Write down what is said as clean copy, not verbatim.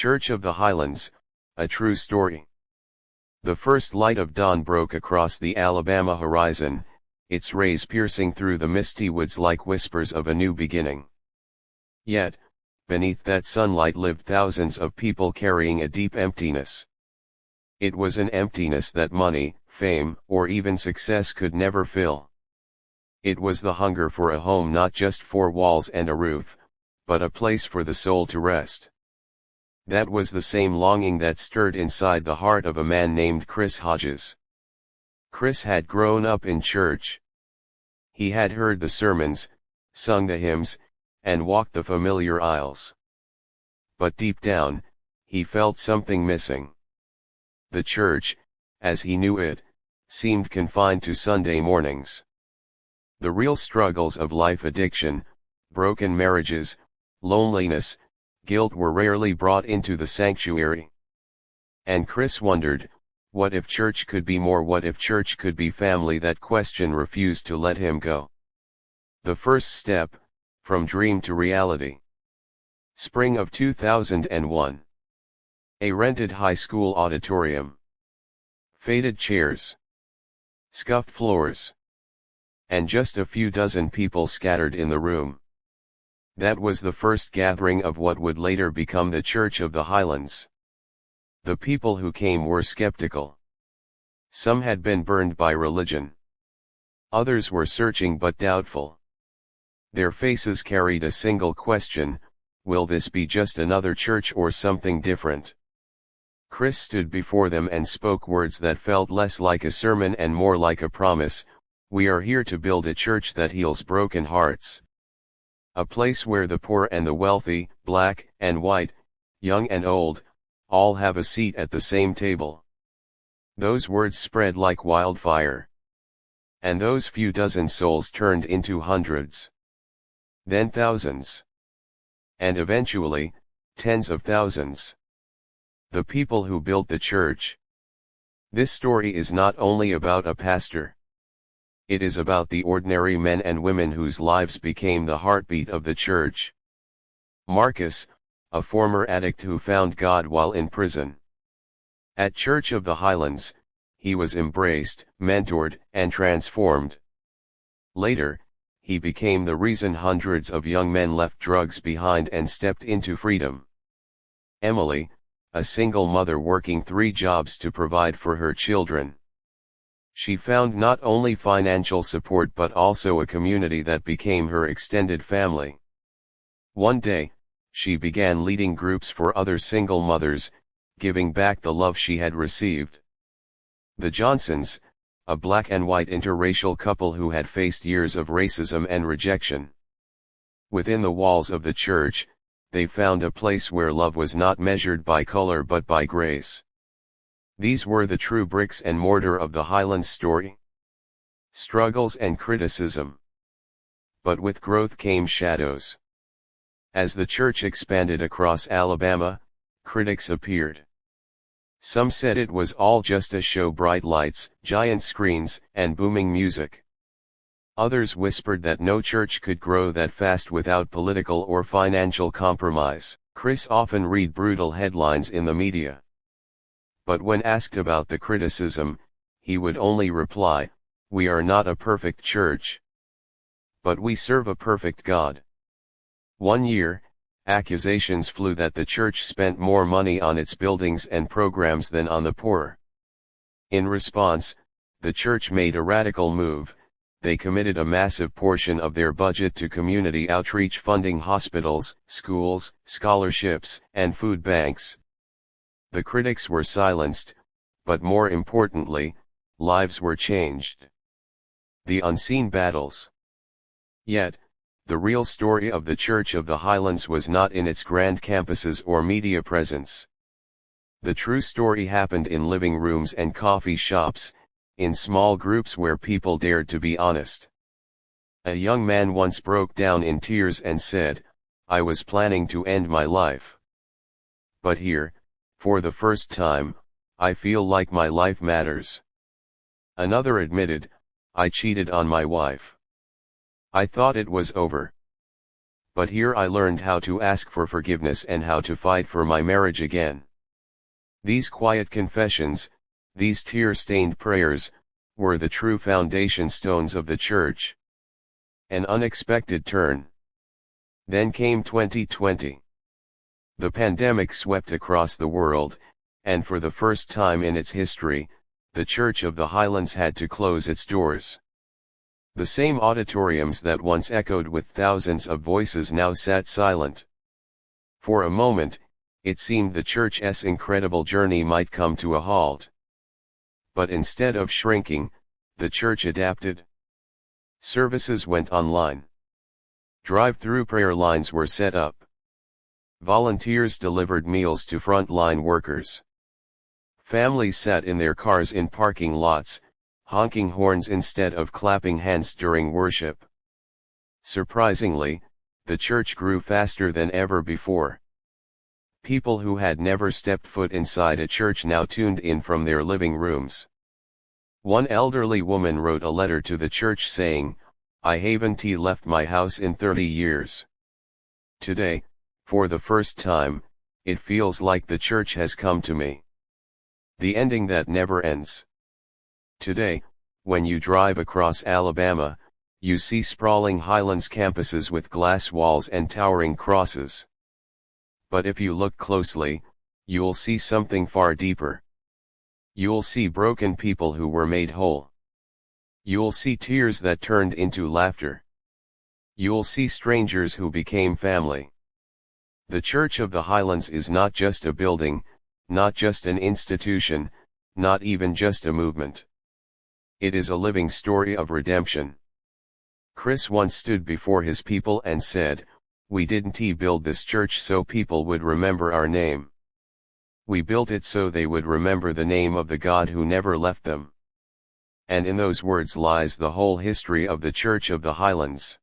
Church of the Highlands, a true story. The first light of dawn broke across the Alabama horizon, its rays piercing through the misty woods like whispers of a new beginning. Yet, beneath that sunlight lived thousands of people carrying a deep emptiness. It was an emptiness that money, fame, or even success could never fill. It was the hunger for a home, not just four walls and a roof, but a place for the soul to rest. That was the same longing that stirred inside the heart of a man named Chris Hodges. Chris had grown up in church. He had heard the sermons, sung the hymns, and walked the familiar aisles. But deep down, he felt something missing. The church, as he knew it, seemed confined to Sunday mornings. The real struggles of life, addiction, broken marriages, loneliness, guilt, were rarely brought into the sanctuary. And Chris wondered, what if church could be more? What if church could be family? That question refused to let him go. The first step, from dream to reality. Spring of 2001. A rented high school auditorium. Faded chairs. Scuffed floors. And just a few dozen people scattered in the room. That was the first gathering of what would later become the Church of the Highlands. The people who came were skeptical. Some had been burned by religion. Others were searching but doubtful. Their faces carried a single question: will this be just another church or something different? Chris stood before them and spoke words that felt less like a sermon and more like a promise: we are here to build a church that heals broken hearts. A place where the poor and the wealthy, black and white, young and old, all have a seat at the same table. Those words spread like wildfire. And those few dozen souls turned into hundreds. Then thousands. And eventually, tens of thousands. The people who built the church. This story is not only about a pastor. It is about the ordinary men and women whose lives became the heartbeat of the church. Marcus, a former addict who found God while in prison. At Church of the Highlands, he was embraced, mentored, and transformed. Later, he became the reason hundreds of young men left drugs behind and stepped into freedom. Emily, a single mother working 3 jobs to provide for her children. She found not only financial support but also a community that became her extended family. One day, she began leading groups for other single mothers, giving back the love she had received. The Johnsons, a black and white interracial couple who had faced years of racism and rejection. Within the walls of the church, they found a place where love was not measured by color but by grace. These were the true bricks and mortar of the Highlands story. Struggles and criticism. But with growth came shadows. As the church expanded across Alabama, critics appeared. Some said it was all just a show: bright lights, giant screens, and booming music. Others whispered that no church could grow that fast without political or financial compromise. Chris often read brutal headlines in the media. But when asked about the criticism, he would only reply, "We are not a perfect church. But we serve a perfect God." One year, accusations flew that the church spent more money on its buildings and programs than on the poor. In response, the church made a radical move. They committed a massive portion of their budget to community outreach, funding hospitals, schools, scholarships, and food banks. The critics were silenced, but more importantly, lives were changed. The unseen battles. Yet, the real story of the Church of the Highlands was not in its grand campuses or media presence. The true story happened in living rooms and coffee shops, in small groups where people dared to be honest. A young man once broke down in tears and said, "I was planning to end my life. But here, for the first time, I feel like my life matters." Another admitted, "I cheated on my wife. I thought it was over. but here I learned how to ask for forgiveness and how to fight for my marriage again. These quiet confessions, these tear-stained prayers, were the true foundation stones of the church. An unexpected turn. Then came 2020. The pandemic swept across the world, and for the first time in its history, the Church of the Highlands had to close its doors. The same auditoriums that once echoed with thousands of voices now sat silent. For a moment, it seemed the church's incredible journey might come to a halt. But instead of shrinking, the church adapted. Services went online. Drive-through prayer lines were set up. Volunteers delivered meals to front-line workers. Families sat in their cars in parking lots, honking horns instead of clapping hands during worship. Surprisingly, the church grew faster than ever before. People who had never stepped foot inside a church now tuned in from their living rooms. One elderly woman wrote a letter to the church saying, "I haven't left my house in 30 years. Today, for the first time, it feels like the church has come to me." The ending that never ends. Today, when you drive across Alabama, you see sprawling Highlands campuses with glass walls and towering crosses. But if you look closely, you'll see something far deeper. You'll see broken people who were made whole. You'll see tears that turned into laughter. You'll see strangers who became family. The Church of the Highlands is not just a building, not just an institution, not even just a movement. It is a living story of redemption. Chris once stood before his people and said, "We didn't build this church so people would remember our name. We built it so they would remember the name of the God who never left them." And in those words lies the whole history of the Church of the Highlands.